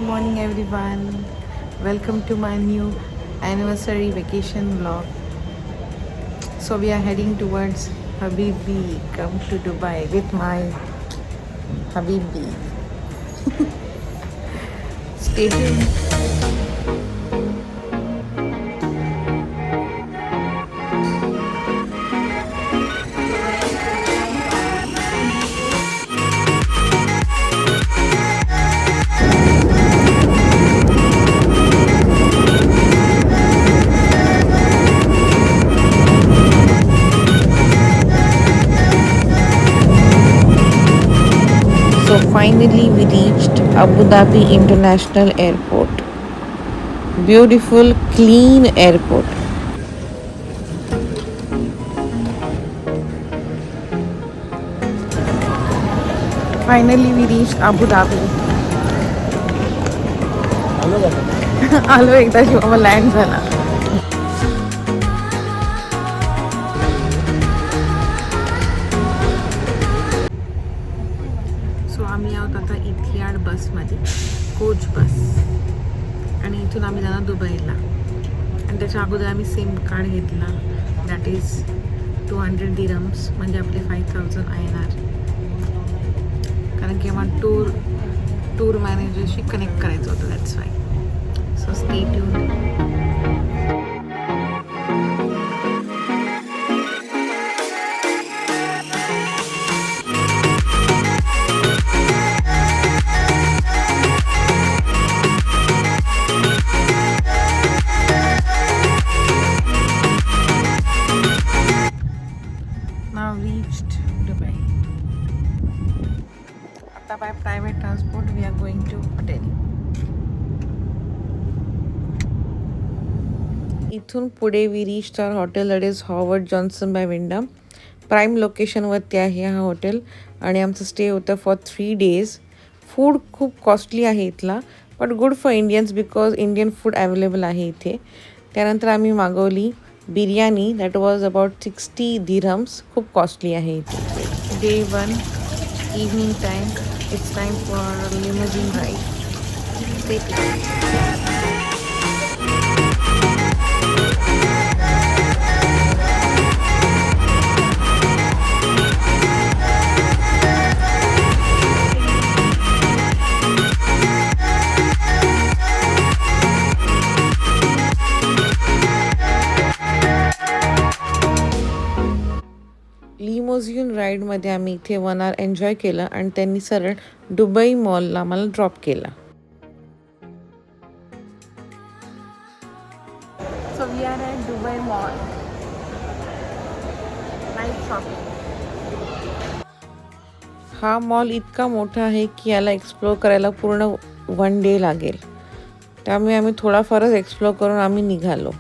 morning everyone. Welcome to my new anniversary vacation vlog. So we are heading towards Habibi. Come to Dubai with my Habibi. Stay tuned. So finally we reached Abu Dhabi International Airport. Beautiful, clean airport. Finally we reached Abu Dhabi. आलो एकदा Shiva land झाला. सो आम्ही आहोत आता इथियाड बसमध्ये, coach bus, आणि इथून आम्ही जाणार दुबईला. आणि त्याच्या अगोदर आम्ही सिम कार्ड घेतला, दॅट इज 200 दिरम्स, म्हणजे आपले 5000 INR. कारण की आम्हाला टूर मॅनेजरशी कनेक्ट करायचं होतं, that's why. So stay tuned. Now reached Dubai. आता by private transport we are going to hotel. इथून पुढे we reached our hotel, that is Howard Johnson by Wyndham. Prime लोकेशनवरती आहे हा हॉटेल, आणि आमचं स्टे होतं फॉर 3 days. फूड खूप कॉस्टली आहे इथला, but good for Indians because Indian food available आहे इथे. त्यानंतर आम्ही मागवली biryani, that was about 60 dirhams. खूप कॉस्टली आहे इथे. Day 1, evening time. It's time for limousine ride. Stay tuned. लिमोझिन राईडमध्ये आम्ही इथे 1 hour एन्जॉय केलं, आणि त्यांनी सरळ दुबई मॉलला आम्हाला ड्रॉप केला. So we are at Dubai mall. Night shopping. हा मॉल इतका मोठा आहे की याला एक्सप्लोर करायला पूर्ण 1 day लागेल. त्यामुळे आम्ही थोडाफारच एक्सप्लोर करून आम्ही निघालो.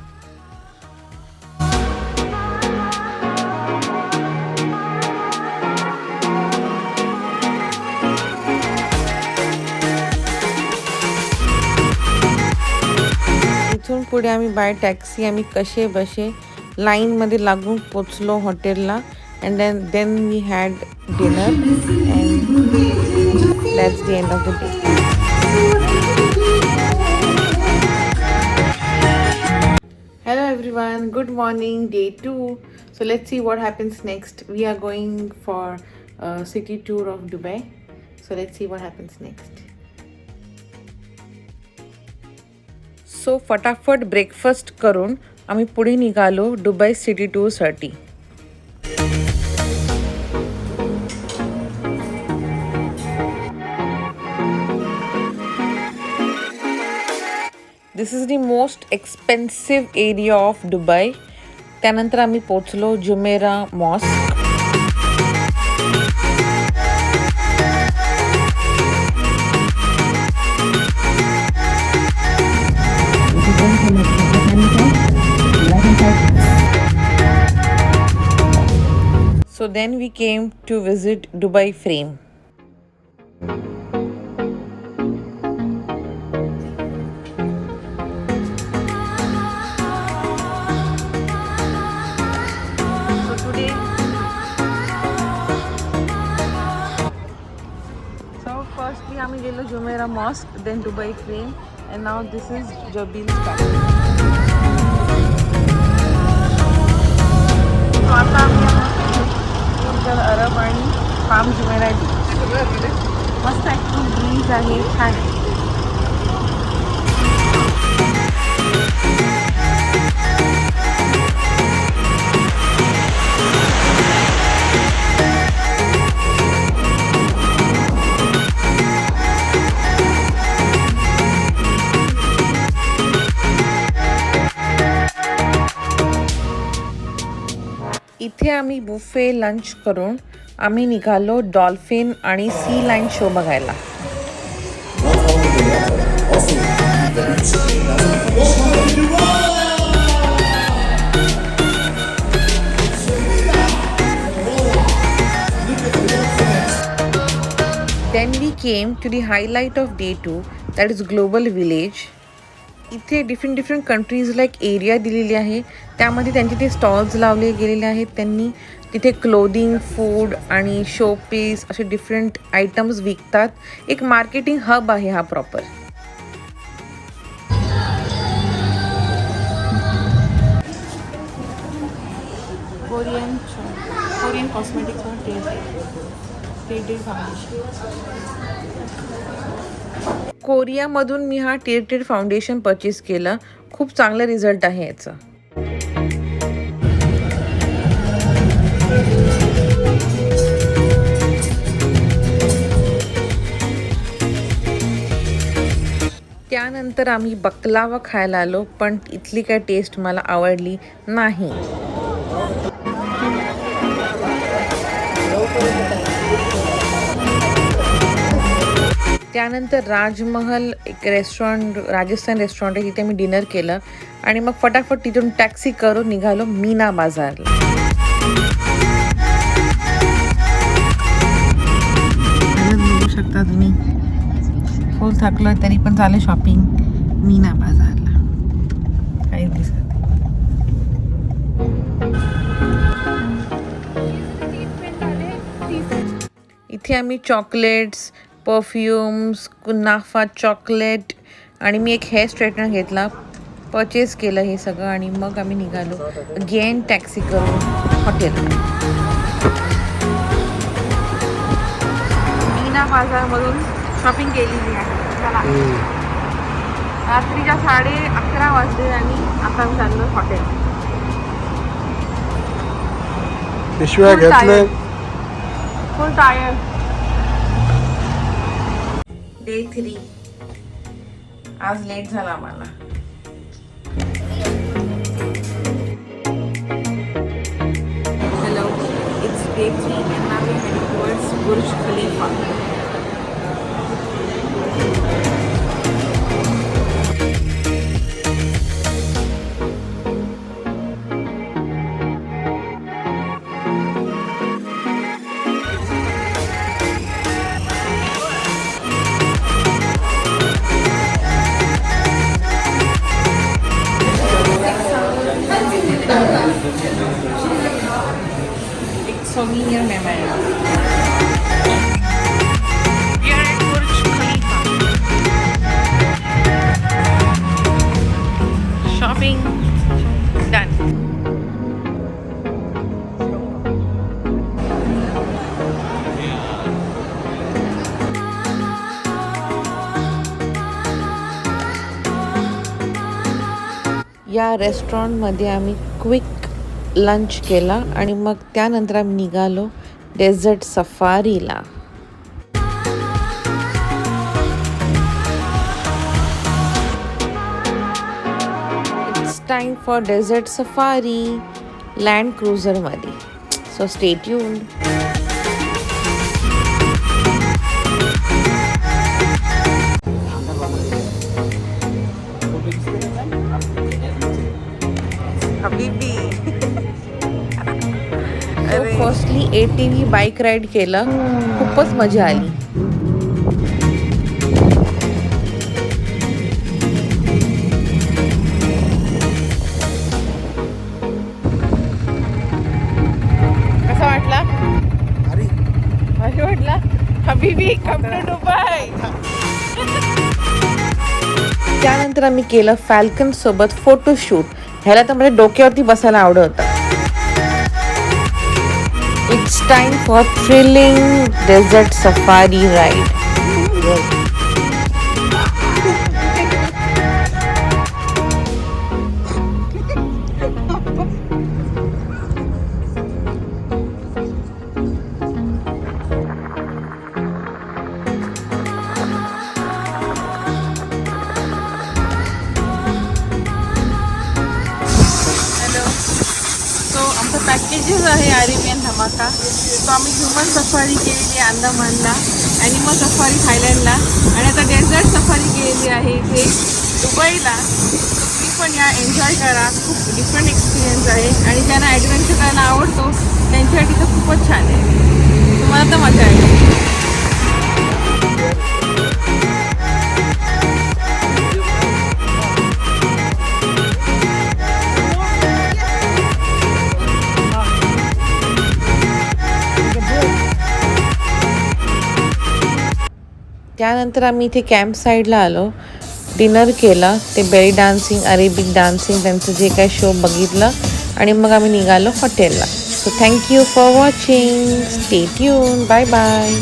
इथून पुढे आम्ही बाय टॅक्सी आम्ही कसे बसे लाईनमध्ये लागून पोचलो हॉटेलला. And then we had dinner, and that's the end of the day. Hello everyone, good morning, day 2. So let's see what happens next. We are going for a city tour of Dubai. So let's see what happens next. So फटाफट breakfast करून आम्ही पुढे निघालो Dubai city टूरसाठी. This is the most expensive area of Dubai. त्यानंतर आम्ही पोचलो Jumeirah mosque. So then we came to visit Dubai Frame. Firstly आम्ही गेलो Jumeirah mosque, then Dubai crane, and now this is Zabeel's palace. आता आम्ही अरब आणि palm Jumeirah beach. मस्त actually bridge आहे, छान आहे. इथे आम्ही बुफे लंच करून आम्ही निघालो डॉल्फिन आणि सी लाईन शो बघायला. Then we came to the highlight of day 2, that is Global Village. इथे डिफरंट कंट्रीज लाईक एरिया दिलेली आहे, त्यामध्ये त्यांचे ते स्टॉल्स लावले गेलेले आहेत. त्यांनी तिथे क्लोदिंग, फूड आणि शो पीस असे डिफरंट आयटम्स विकतात. एक मार्केटिंग हब आहे हा प्रॉपर. कोरियन कॉस्मेटिक्स कोरियामधून मी हा टेड फाउंडेशन परचेस केला. खूप चांगला रिझल्ट आहे याचा. त्यानंतर आम्ही बकलावा खायला आलो, पण इथली काय टेस्ट मला आवडली नाही. त्यानंतर राजमहल एक रेस्टॉरंट, राजस्थान रेस्टॉरंट आहे, तिथे मी डिनर केलं आणि मग फटाफट तिथून टॅक्सी करून निघालो मीना बाजारला. बघू शकता तुम्ही, फुल थकलोय तरी पण चालू शॉपिंग मीना बाजारला. काही दिसत इथे आम्ही चॉकलेट्स, परफ्यूम्स, कुनाफा चॉकलेट आणि मी एक हेअर स्ट्रेटनर घेतला, परचेस केलं हे सगळं आणि मग आम्ही निघालो अगेन टॅक्सी करून हॉटेल. मीना बाजारमधून शॉपिंग केलेली आहे. चला, रात्रीच्या 11:30 वाजले आणि आता मी चाललो हॉटेल. पिशव्या घेतले, फुल टायर. डे 3 आज लेट झाला मला. Hello, it's day 3 and now we're heading towards Burj Khalifa. एक souvenir memory. We are at Burj Khalifa. Shopping done. या रेस्टॉरंटमध्ये आम्ही क्विक लंच केला आणि मग त्यानंतर आम्ही निघालो डेझर्ट सफारीला. It's time for desert safari land क्रुझरमध्ये. So stay tuned. Firstly ATV bike ride केलं, खूपच मजा आली. कसा वाटला? भारी वाटला. हबीबी बेबी कम टू दुबई. त्यानंतर आम्ही केलं फॅल्कन सोबत फोटोशूट. ह्याला तर म्हणजे डोक्यावरती बसायला आवडत होतं. It's time for thrilling desert safari ride. आमचं पॅकेजेस आहे अरेबियन धमाका. तो आम्ही ह्युमन सफारी केलेली आहे अंदमानला, ॲनिमल सफारी थायलंडला आणि आता डेझर्ट सफारी केलेली आहे इथे दुबईला. तुम्ही पण या, एन्जॉय करा. खूप डिफरंट एक्सपिरियन्स आहे आणि ज्यांना ॲडव्हेंचर करायला आवडतो त्यांच्यासाठी तर खूपच छान आहे. तुम्हाला तर मजा आहे. त्यानंतर आम्ही इथे कॅम्प साईडला आलो, डिनर केला, ते बेली डान्सिंग, अरेबिक डान्सिंग त्यांचं जे काही शो बघितलं आणि मग आम्ही निघालो हॉटेलला. So thank you for watching. Stay tuned. Bye bye.